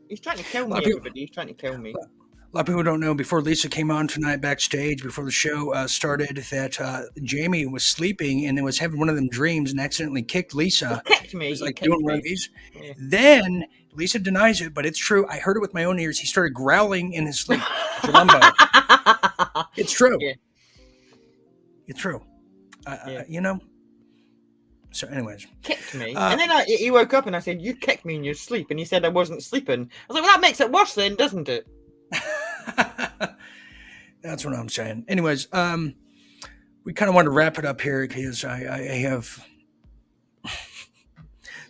He's trying to kill me, everybody. He's trying to kill me. A lot of people don't know, before Lisa came on tonight backstage, before the show started, that Jamie was sleeping and was having one of them dreams and accidentally kicked He Lisa. kicked It me. was He like doing kicked one of me. these. Yeah. Then Lisa denies it, but it's true. I heard it with my own ears. He started growling in his sleep. Jumbo. It's true. Yeah. It's true. Yeah. You know? So, anyways. Kicked me. And then he woke up and I said, "You kicked me in your sleep." And he said I wasn't sleeping. I was like, well, that makes it worse then, doesn't it? That's what I'm saying. Anyways, we kind of want to wrap it up here because I have...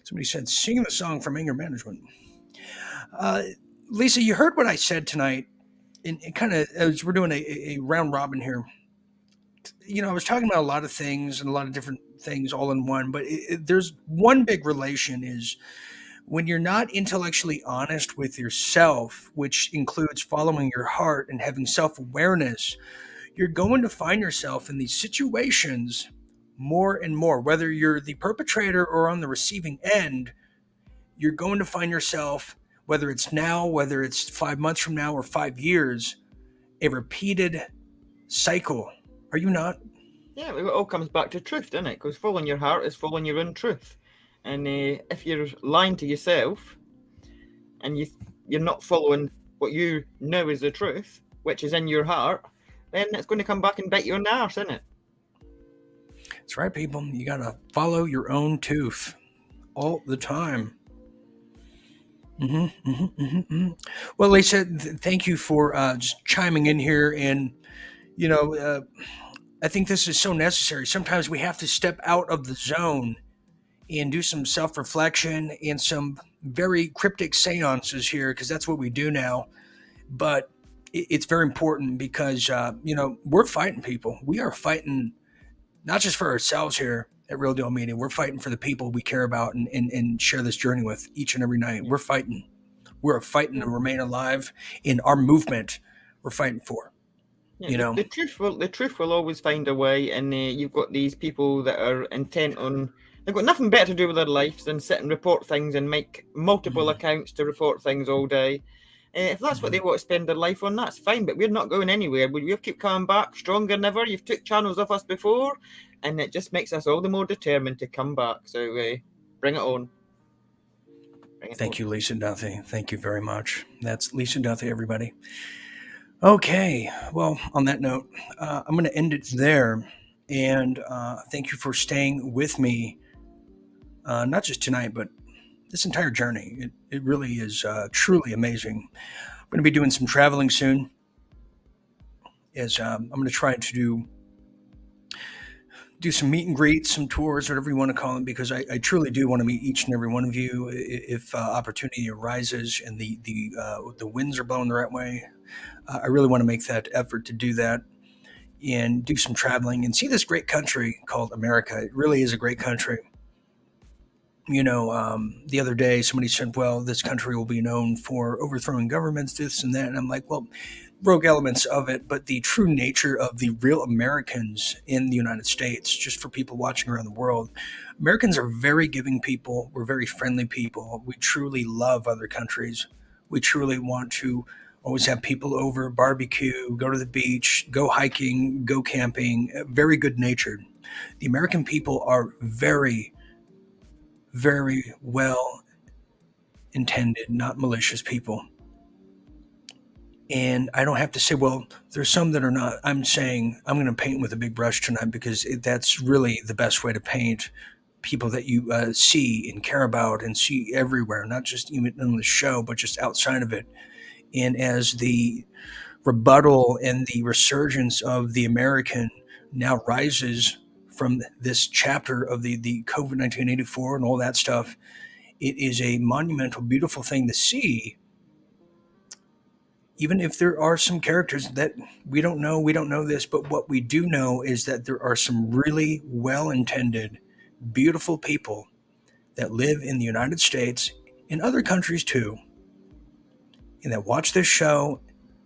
Somebody said, sing the song from anger management. Lisa, you heard what I said tonight. And kind of, as we're doing a round robin here, you know, I was talking about a lot of things and a lot of different things all in one, but there's one big relation is when you're not intellectually honest with yourself, which includes following your heart and having self-awareness, you're going to find yourself in these situations more and more. Whether you're the perpetrator or on the receiving end, you're going to find yourself, whether it's now, whether it's 5 months from now or 5 years, a repeated cycle. Are you not? Yeah, it all comes back to truth, doesn't it? Because following your heart is following your own truth. And if you're lying to yourself and you're not following what you know is the truth, which is in your heart, then it's going to come back and bite you on the arse, isn't it? That's right, people. You got to follow your own tooth all the time. Well, Lisa, thank you for just chiming in here. And, you know, I think this is so necessary. Sometimes we have to step out of the zone and do some self-reflection and some very cryptic seances here, because that's what we do now. But it's very important because, you know, we're fighting people. We are fighting not just for ourselves here at Real Deal Media. We're fighting for the people we care about and share this journey with each and every night. We're fighting. We're fighting to remain alive in our movement we're fighting for. Yeah, you know, the truth will always find a way, and you've got these people that are intent on, they've got nothing better to do with their lives than sit and report things and make multiple accounts to report things all day. If that's what they want to spend their life on, that's fine, but we're not going anywhere. We'll keep coming back stronger than ever. You've took channels off us before, and it just makes us all the more determined to come back. So bring it on. Thank you, Lisa Duthie. Thank you very much. That's Lisa Duthie, everybody. Okay, well, on that note, I'm going to end it there. And thank you for staying with me, not just tonight, but this entire journey. It really is truly amazing. I'm going to be doing some traveling soon. As I'm going to try to do some meet and greets, some tours, whatever you want to call them, because I truly do want to meet each and every one of you if opportunity arises and the winds are blowing the right way. I really want to make that effort to do that and do some traveling and see this great country called America. It really is a great country. You know, the other day somebody said, well, this country will be known for overthrowing governments, this and that. And I'm like, well, rogue elements of it, but the true nature of the real Americans in the United States, just for people watching around the world, Americans are very giving people. We're very friendly people. We truly love other countries. We truly want to always have people over, barbecue, go to the beach, go hiking, go camping, very good natured. The American people are very, very well intended, not malicious people. And I don't have to say, well, there's some that are not. I'm saying I'm going to paint with a big brush tonight because that's really the best way to paint people that you see and care about and see everywhere, not just even on the show, but just outside of it. And as the rebuttal and the resurgence of the American now rises from this chapter of the COVID-19 84 and all that stuff, it is a monumental, beautiful thing to see. Even if there are some characters that we don't know this, but what we do know is that there are some really well-intended, beautiful people that live in the United States, in other countries too, and that watch this show,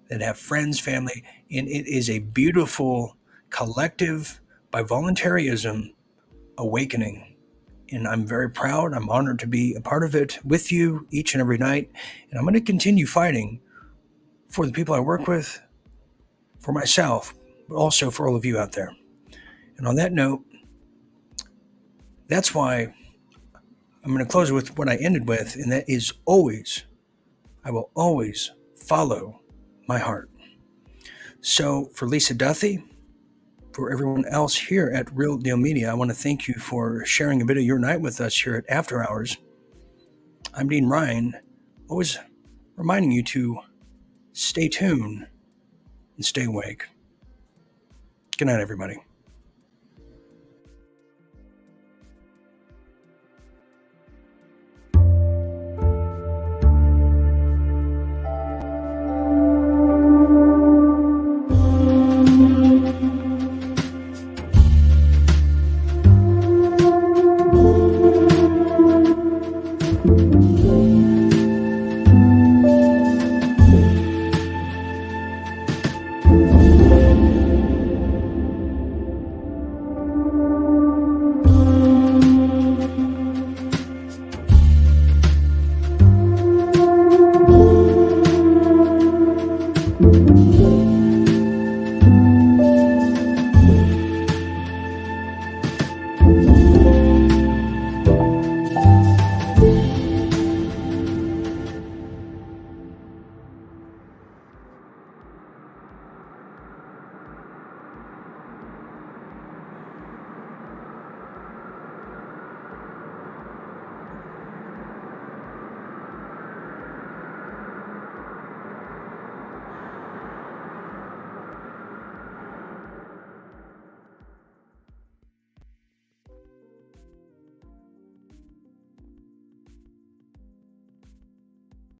that have friends, family, and it is a beautiful collective, by voluntarism, awakening. And I'm very proud. I'm honored to be a part of it with you each and every night. And I'm going to continue fighting for the people I work with, for myself, but also for all of you out there. And on that note, that's why I'm going to close with what I ended with, and that is always, I will always follow my heart. So for Lisa Duthie, for everyone else here at Real Deal Media, I want to thank you for sharing a bit of your night with us here at After Hours. I'm Dean Ryan, always reminding you to stay tuned and stay awake. Good night, everybody.